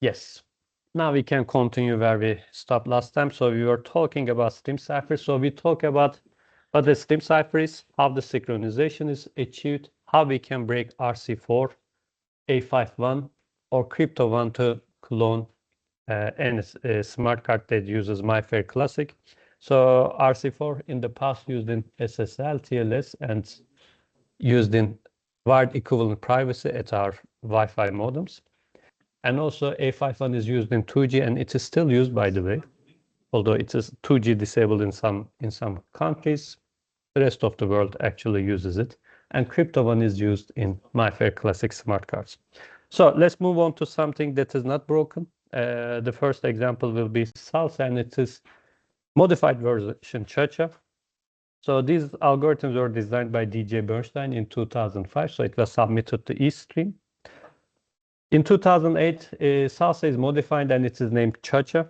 Yes. Now we can continue where we stopped last time. So we were talking about stem cipher. So we talk about what the stem cipher is, how the synchronization is achieved, how we can break RC4, A51, or Crypto1 to clone any smart card that uses MyFair Classic. So RC4 in the past used in SSL, TLS, and used in wired equivalent privacy at our Wi-Fi modems. And also A51 is used in 2G, and it is still used, by the way, although it is 2G disabled in some countries. The rest of the world actually uses it. And Crypto1 is used in MyFair Classic smart cards. So let's move on to something that is not broken. The first example will be Salsa, and it is modified version ChaCha. So these algorithms were designed by DJ Bernstein in 2005. So it was submitted to eStream. In 2008, Salsa is modified and it is named ChaCha.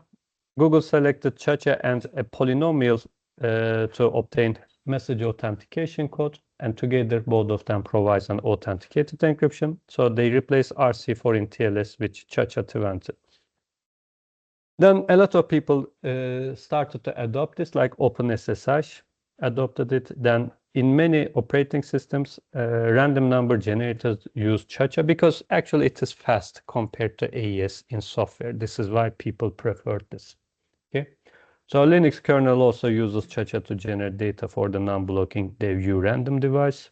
Google selected ChaCha and a polynomial to obtain message authentication code, and together both of them provides an authenticated encryption. So they replace RC4 in TLS with ChaCha20. Then a lot of people started to adopt this, like OpenSSH adopted it. Then in many operating systems, random number generators use ChaCha because actually it is fast compared to AES in software. This is why people prefer this. Okay. So Linux kernel also uses ChaCha to generate data for the non-blocking DevU random device.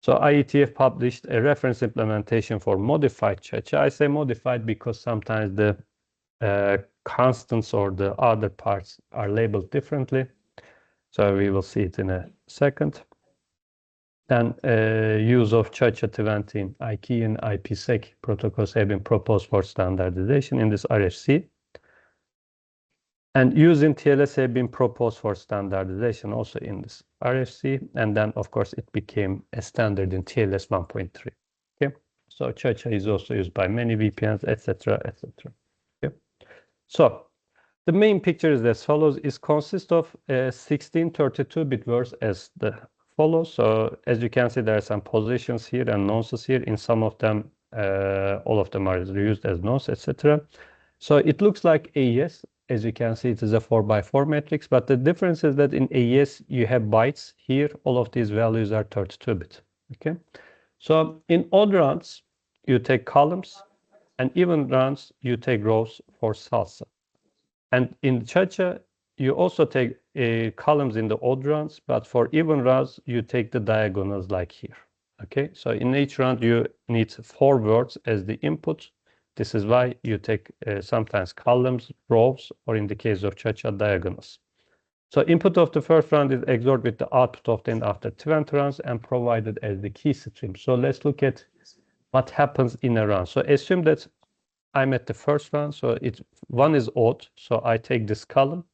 So IETF published a reference implementation for modified ChaCha. I say modified because sometimes the constants or the other parts are labeled differently. So we will see it in a second. Then use of ChaCha20 in IKEY and IPsec protocols have been proposed for standardization in this RFC. And using TLS have been proposed for standardization also in this RFC. And then, of course, it became a standard in TLS 1.3. Okay, so ChaCha is also used by many VPNs, etc., etc. Okay, so the main picture is as follows. It consists of 16 32-bit words as the follows. So as you can see, there are some positions here and nonces here. In some of them, all of them are used as nonce, etc. So it looks like AES. As you can see, it is a 4x4 matrix, but the difference is that in AES, you have bytes. Here, all of these values are 32-bit. Okay. So in odd rounds, you take columns, and even rounds, you take rows for Salsa. And in ChaCha, you also take columns in the odd rounds, but for even rounds, you take the diagonals like here. Okay, so in each round, you need 4 words as the input. This is why you take sometimes columns, rows, or in the case of ChaCha, diagonals. So input of the first round is XORed with the output of then after 20 rounds and provided as the key stream. So let's look at what happens in a round. So assume that I'm at the first round, so one is odd, so I take this column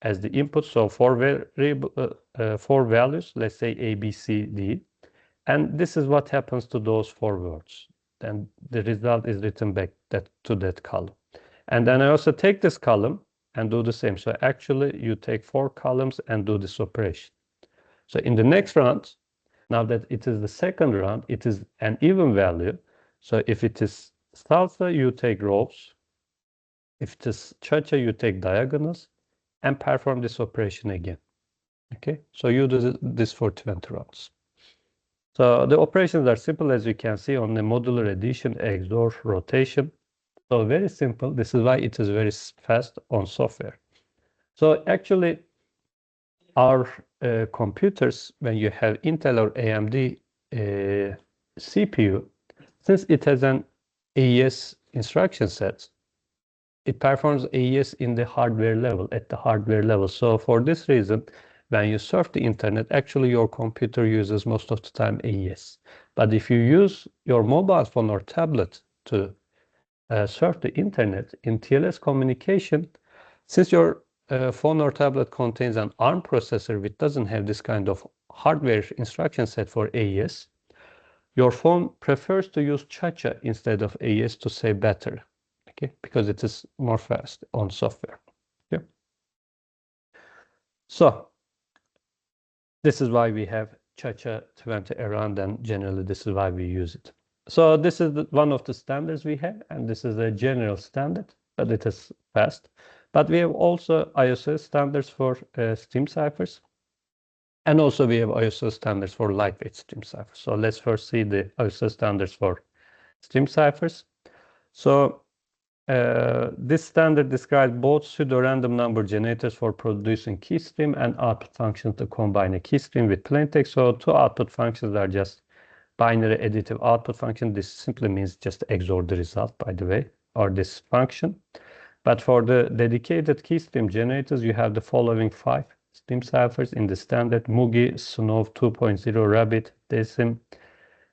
as the input, so 4 values, let's say A, B, C, D, and this is what happens to those 4 words. Then the result is written back to that column. And then I also take this column and do the same. So actually you take 4 columns and do this operation. So in the next round, now that it is the second round, it is an even value. So if it is Salsa, you take rows. If it is ChaCha, you take diagonals and perform this operation again. Okay, so you do this for 20 rounds. So the operations are simple, as you can see on the modular addition, XOR, rotation. So very simple. This is why it is very fast on software. So actually, our computers, when you have Intel or AMD CPU, since it has an AES instruction set, it performs AES in the hardware level, at the hardware level. So for this reason, when you surf the internet, actually your computer uses most of the time AES. But if you use your mobile phone or tablet to surf the internet in TLS communication, since your phone or tablet contains an ARM processor which doesn't have this kind of hardware instruction set for AES, your phone prefers to use ChaCha instead of AES to say better. Okay, because it is more fast on software. Okay. So this is why we have ChaCha20 around, and generally this is why we use it. So this is one of the standards we have, and this is a general standard, but it is fast. But we have also ISO standards for stream ciphers, and also we have ISO standards for lightweight stream ciphers. So let's first see the ISO standards for stream ciphers. So this standard describes both pseudo-random number generators for producing key stream and output functions to combine a key stream with plain text. So two output functions are just binary additive output function. This simply means just XOR the result, by the way, or this function. But for the dedicated key stream generators, you have the following 5 stream ciphers in the standard: Mugi, Snow 2.0, Rabbit, Decim,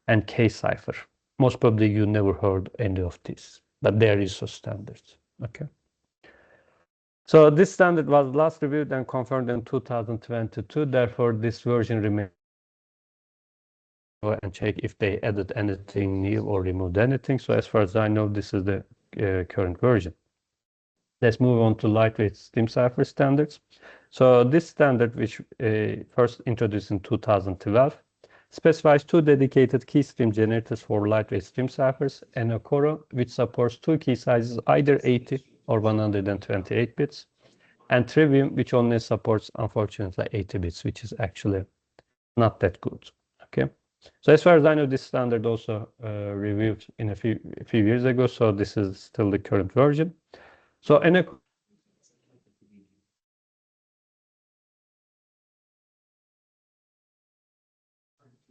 and K-cipher. Most probably you never heard any of these, but there is a standard. Okay. So this standard was last reviewed and confirmed in 2022. Therefore, this version remains. And check if they added anything new or removed anything. So as far as I know, this is the current version. Let's move on to lightweight stream cipher standards. So this standard, which first introduced in 2012, specifies 2 dedicated key stream generators for lightweight stream ciphers: Enocoro, which supports 2 key sizes, either 80 or 128 bits, and Trivium, which only supports, unfortunately, 80 bits, which is actually not that good. Okay. So as far as I know, this standard also reviewed in a few years ago. So this is still the current version. So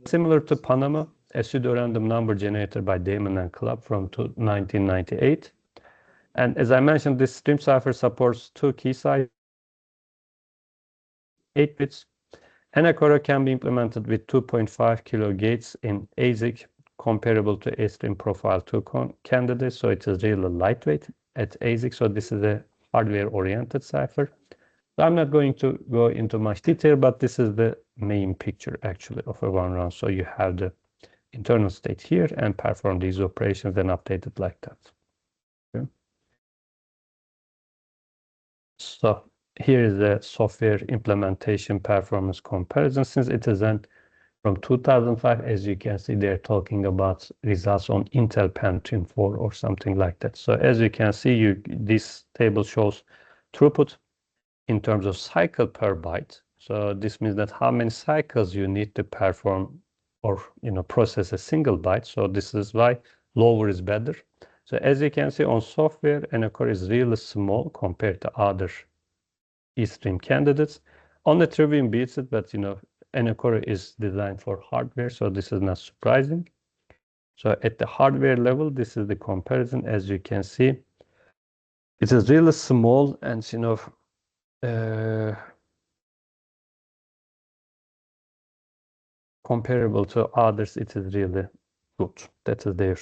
similar to Panama, a pseudo-random number generator by Damon and Club from 1998. And as I mentioned, this stream cipher supports 2 key sizes, 8 bits. Enocoro can be implemented with 2.5 kilo gates in ASIC, comparable to A-stream profile 2 candidates. So it is really lightweight at ASIC. So this is a hardware-oriented cipher. So I'm not going to go into much detail, but this is the main picture actually of a one run. So you have the internal state here and perform these operations and update it like that. Okay. So here is the software implementation performance comparison. Since it is from 2005, as you can see, they're talking about results on Intel Pentium 4 or something like that. So as you can see, this table shows throughput in terms of cycle per byte. So this means that how many cycles you need to perform or process a single byte. So this is why lower is better. So as you can see on software, Enocoro is really small compared to other E-stream candidates. On the Trivium beats it, but Enocoro is designed for hardware, so this is not surprising. So at the hardware level, this is the comparison. As you can see, it is really small and comparable to others, it is really good. That is their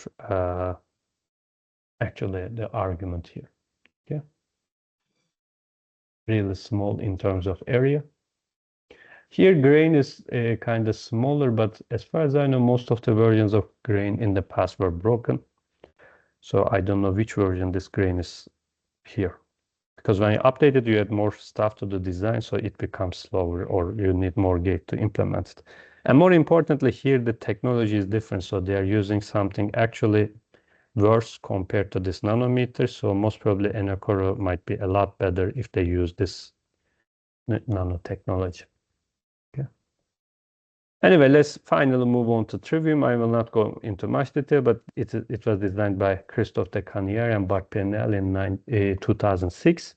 actually the argument here. Okay, really small in terms of area. Here grain is kind of smaller, but as far as I know, most of the versions of grain in the past were broken. So I don't know which version this grain is here. Because when you update it, you add more stuff to the design, so it becomes slower, or you need more gate to implement it. And more importantly, here the technology is different, so they are using something actually worse compared to this nanometer. So most probably Enocoro might be a lot better if they use this nanotechnology. Okay. Anyway, let's finally move on to Trivium. I will not go into much detail, but it was designed by Christophe de Canière and Bart Penel in 2006.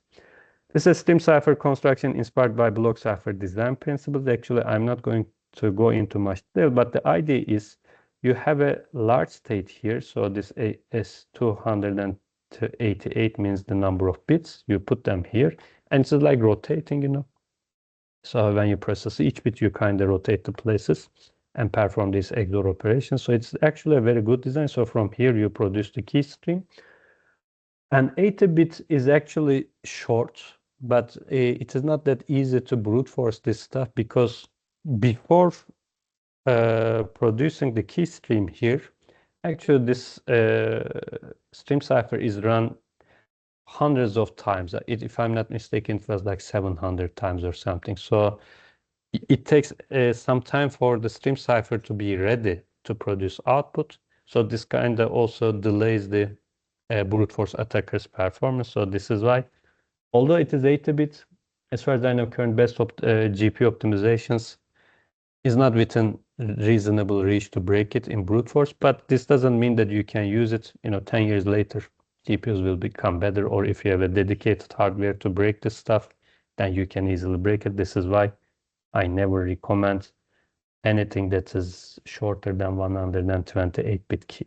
This is a stream cipher construction inspired by block cipher design principles. Actually, I'm not going to go into much detail, but the idea is you have a large state here. So this S288 means the number of bits. You put them here, and it's like rotating, So when you process each bit, you kind of rotate the places and perform these XOR operations. So it's actually a very good design. So from here, you produce the key stream. And 80-bit is actually short, but it is not that easy to brute force this stuff, because before producing the key stream here, actually this stream cipher is run hundreds of times. If I'm not mistaken, it was like 700 times or something. So it takes some time for the stream cipher to be ready to produce output. So this kind of also delays the brute force attacker's performance. So this is why, although it is 80-bit, as far as I know, current best GPU optimizations is not within reasonable reach to break it in brute force, but this doesn't mean that you can use it, 10 years later, GPUs will become better, or if you have a dedicated hardware to break this stuff, then you can easily break it. This is why I never recommend anything that is shorter than 128-bit key.